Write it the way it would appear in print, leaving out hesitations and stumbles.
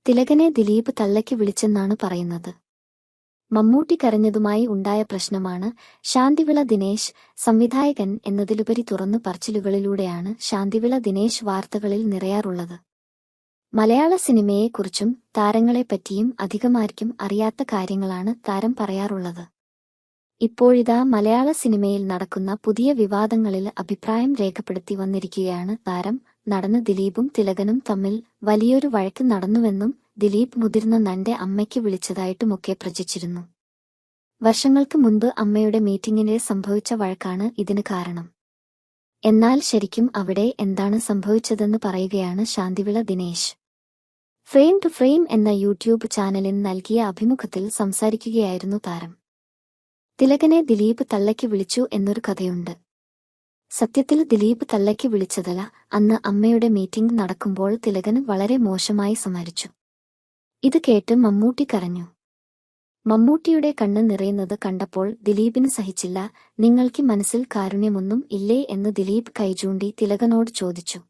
തിലകനെ ദിലീപ് തള്ളയ്ക്ക് വിളിച്ചെന്നാണ് പറയുന്നത്. മമ്മൂട്ടി കരഞ്ഞതുമായി ഉണ്ടായ പ്രശ്നമാണ് ശാന്തിവിള ദിനേശ് സംവിധായകൻ എന്നതിലുപരി തുറന്നു പറച്ചിലുകളിലൂടെയാണ് ശാന്തിവിള ദിനേശ് വാർത്തകളിൽ നിറയാറുള്ളത്. മലയാള സിനിമയെക്കുറിച്ചും താരങ്ങളെപ്പറ്റിയും അധികമാർക്കും അറിയാത്ത കാര്യങ്ങളാണ് താരം പറയാറുള്ളത്. ഇപ്പോഴിതാ മലയാള സിനിമയിൽ നടക്കുന്ന പുതിയ വിവാദങ്ങളിൽ അഭിപ്രായം രേഖപ്പെടുത്തി വന്നിരിക്കുകയാണ് താരം. നടന് ദിലീപും തിലകനും തമ്മിൽ വലിയൊരു വഴക്ക് നടന്നുവെന്നും ദിലീപ് മുതിർന്ന നന്റെ അമ്മയ്ക്ക് വിളിച്ചതായിട്ടുമൊക്കെ പ്രചരിച്ചിരുന്നു. വർഷങ്ങൾക്ക് മുൻപ് അമ്മയുടെ മീറ്റിംഗിനിടെ സംഭവിച്ച വഴക്കാണ് ഇതിന് കാരണം. എന്നാൽ ശരിക്കും അവിടെ എന്താണ് സംഭവിച്ചതെന്ന് പറയുകയാണ് Shantivila Dinesh. Frame to frame എന്ന യൂട്യൂബ് ചാനലിന് നൽകിയ അഭിമുഖത്തിൽ സംസാരിക്കുകയായിരുന്നു താരം. തിലകനെ ദിലീപ് തള്ളയ്ക്ക് വിളിച്ചു എന്നൊരു കഥയുണ്ട്. സത്യത്തിൽ ദിലീപ് തള്ളയ്ക്ക് വിളിച്ചതല്ല. അന്ന് അമ്മയുടെ മീറ്റിംഗ് നടക്കുമ്പോൾ തിലകന് വളരെ മോശമായി സംസാരിച്ചു. ഇത് കേട്ട് മമ്മൂട്ടി കരഞ്ഞു. മമ്മൂട്ടിയുടെ കണ്ണ് നിറയുന്നത് കണ്ടപ്പോൾ ദിലീപിന് സഹിച്ചില്ല. നിങ്ങൾക്ക് മനസ്സിൽ കാരുണ്യമൊന്നും ഇല്ലേ എന്ന് ദിലീപ് കൈചൂണ്ടി തിലകനോട് ചോദിച്ചു.